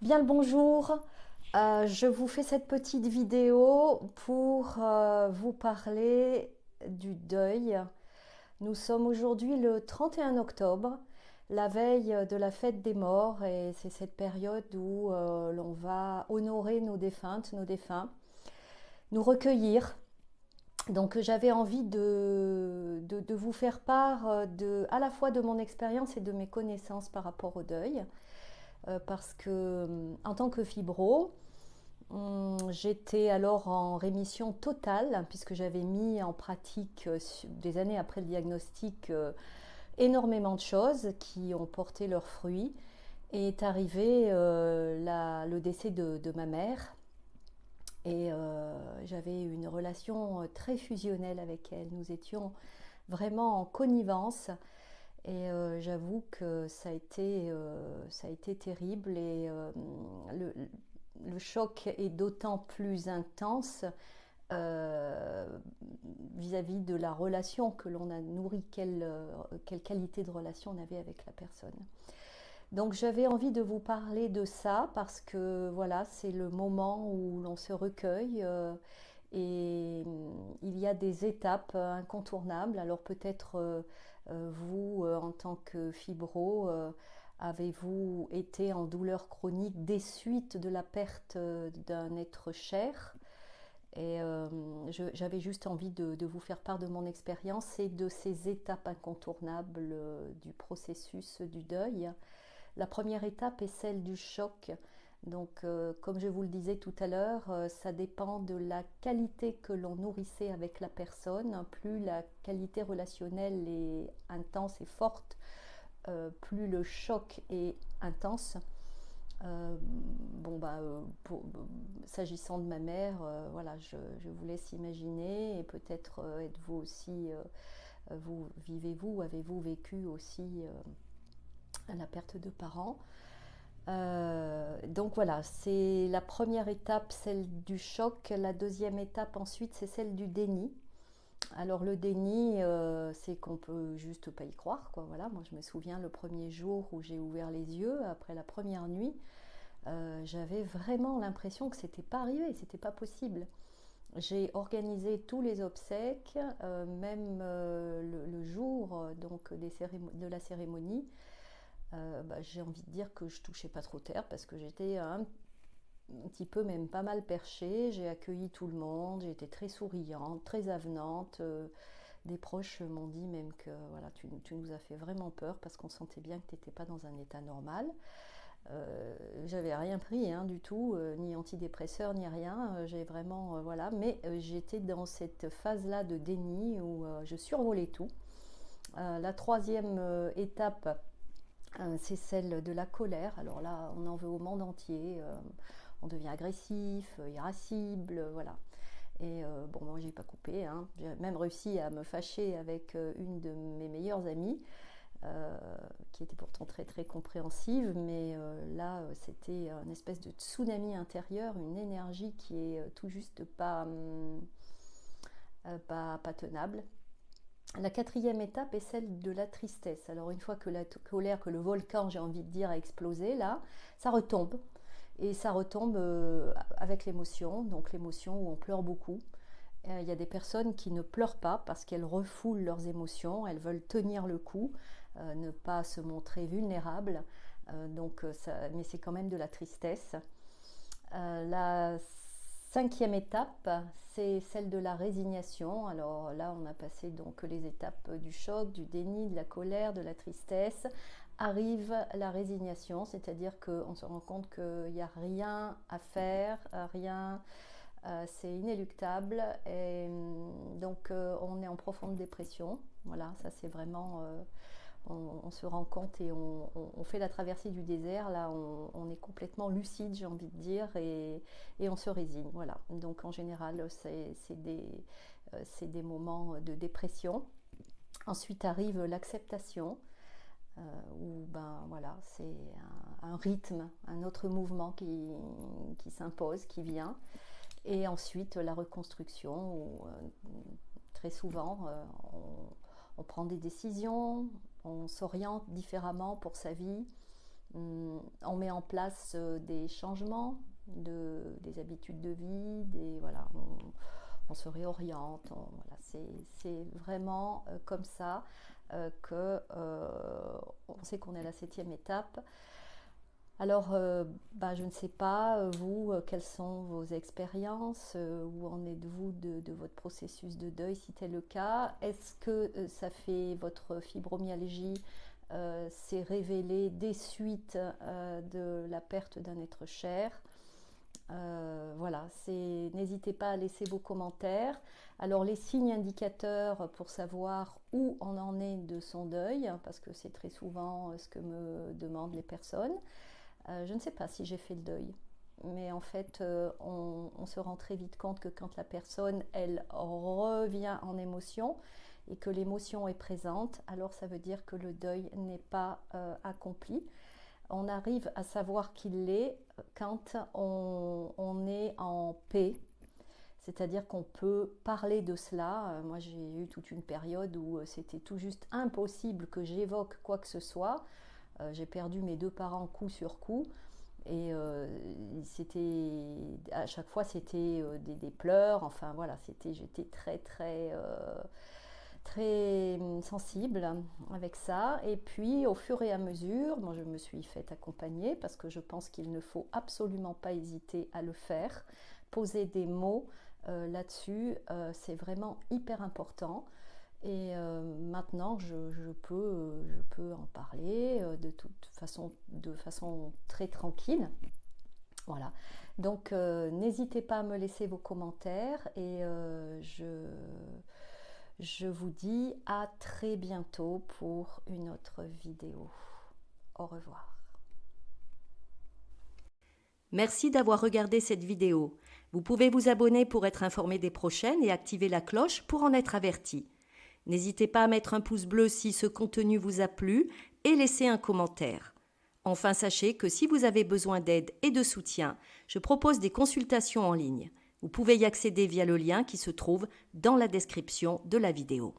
Bien le bonjour. Je vous fais cette petite vidéo pour vous parler du deuil. Nous sommes aujourd'hui le 31 octobre, la veille de la fête des morts, et c'est cette période où l'on va honorer nos défuntes, nos défunts, nous recueillir. Donc j'avais envie de vous faire part à la fois de mon expérience et de mes connaissances par rapport au deuil, parce que en tant que fibro, j'étais alors en rémission totale puisque j'avais mis en pratique des années après le diagnostic énormément de choses qui ont porté leurs fruits. Et est arrivé le décès de ma mère. Et j'avais une relation très fusionnelle avec elle. Nous étions vraiment en connivence. Et j'avoue que ça a été terrible. Et le, le choc est d'autant plus intense euh, vis-à-vis de la relation que l'on a nourrie, quelle qualité de relation on avait avec la personne. Donc j'avais envie de vous parler de ça parce que voilà, c'est le moment où l'on se recueille et il y a des étapes incontournables. Alors peut-être vous, en tant que fibro, avez-vous été en douleur chronique des suites de la perte d'un être cher? Et j'avais juste envie de vous faire part de mon expérience et de ces étapes incontournables du processus du deuil. La première étape est celle du choc. Donc, comme je vous le disais tout à l'heure, ça dépend de la qualité que l'on nourrissait avec la personne. Plus la qualité relationnelle est intense et forte, plus le choc est intense. S'agissant de ma mère, voilà, je vous laisse imaginer et peut-être êtes-vous aussi, vivez-vous, avez-vous vécu aussi la perte de parents. Donc voilà, c'est la première étape, celle du choc. La deuxième étape ensuite, c'est celle du déni. Alors le déni, c'est qu'on peut juste pas y croire, quoi. Voilà, moi je me souviens le premier jour où j'ai ouvert les yeux après la première nuit, j'avais vraiment l'impression que c'était pas arrivé, c'était pas possible. J'ai organisé tous les obsèques, même le jour donc de la cérémonie. J'ai envie de dire que je touchais pas trop terre parce que j'étais un petit peu, même pas mal perchée. J'ai accueilli tout le monde, j'ai été très souriante, très avenante. Des proches m'ont dit même que voilà, tu nous as fait vraiment peur parce qu'on sentait bien que tu n'étais pas dans un état normal. J'avais rien pris hein, du tout, ni antidépresseur ni rien. J'ai vraiment voilà, mais j'étais dans cette phase-là de déni où je survolais tout. La troisième étape, c'est celle de la colère. Alors là, on en veut au monde entier. On devient agressif, irascible, voilà. Et bon, moi, j'ai pas coupé. Hein. J'ai même réussi à me fâcher avec une de mes meilleures amies, euh, qui était pourtant très très compréhensive, mais là, c'était une espèce de tsunami intérieur, une énergie qui est tout juste pas tenable. La quatrième étape est celle de la tristesse. Alors une fois que la colère, que le volcan, j'ai envie de dire, a explosé, là, ça retombe. Et ça retombe avec l'émotion, donc l'émotion où on pleure beaucoup. Il y a des personnes qui ne pleurent pas parce qu'elles refoulent leurs émotions, elles veulent tenir le coup, ne pas se montrer vulnérables. Mais c'est quand même de la tristesse. La cinquième étape, c'est celle de la résignation. Alors là, on a passé donc les étapes du choc, du déni, de la colère, de la tristesse. Arrive la résignation, c'est-à-dire qu'on se rend compte qu'il n'y a rien à faire, rien, c'est inéluctable. Et donc on est en profonde dépression. Voilà, ça c'est vraiment on se rend compte et on fait la traversée du désert. Là, on est complètement lucide, j'ai envie de dire, et on se résigne. Voilà. Donc, en général, c'est des moments de dépression. Ensuite arrive l'acceptation, où ben voilà, c'est un rythme, un autre mouvement qui s'impose, qui vient. Et ensuite la reconstruction, où très souvent on prend des décisions, on s'oriente différemment pour sa vie, On met en place des changements, des habitudes de vie, voilà, on se réoriente. Voilà, c'est vraiment comme ça que on sait qu'on est à la 7e étape. Alors, je ne sais pas, vous, quelles sont vos expériences, où en êtes-vous de votre processus de deuil, si c'est le cas. Est-ce que ça fait votre fibromyalgie s'est révélée des suites de la perte d'un être cher? Voilà, n'hésitez pas à laisser vos commentaires. Alors les signes indicateurs pour savoir où on en est de son deuil, parce que c'est très souvent ce que me demandent les personnes. Je ne sais pas si j'ai fait le deuil, mais en fait on se rend très vite compte que quand la personne elle revient en émotion et que l'émotion est présente, alors ça veut dire que le deuil n'est pas accompli. On arrive à savoir qu'il l'est quand on est en paix, c'est-à-dire qu'on peut parler de cela. Moi, j'ai eu toute une période où c'était tout juste impossible que j'évoque quoi que ce soit. J'ai perdu mes 2 parents coup sur coup. Et à chaque fois, c'était des pleurs. Enfin, voilà, j'étais très, très très sensible avec ça. Et puis au fur et à mesure, moi je me suis fait accompagner parce que je pense qu'il ne faut absolument pas hésiter à le faire. Poser des mots là-dessus, c'est vraiment hyper important. Et maintenant, je peux en parler de façon très tranquille. Voilà. Donc, n'hésitez pas à me laisser vos commentaires et je vous dis à très bientôt pour une autre vidéo. Au revoir. Merci d'avoir regardé cette vidéo. Vous pouvez vous abonner pour être informé des prochaines et activer la cloche pour en être averti. N'hésitez pas à mettre un pouce bleu si ce contenu vous a plu et laisser un commentaire. Enfin, sachez que si vous avez besoin d'aide et de soutien, je propose des consultations en ligne. Vous pouvez y accéder via le lien qui se trouve dans la description de la vidéo.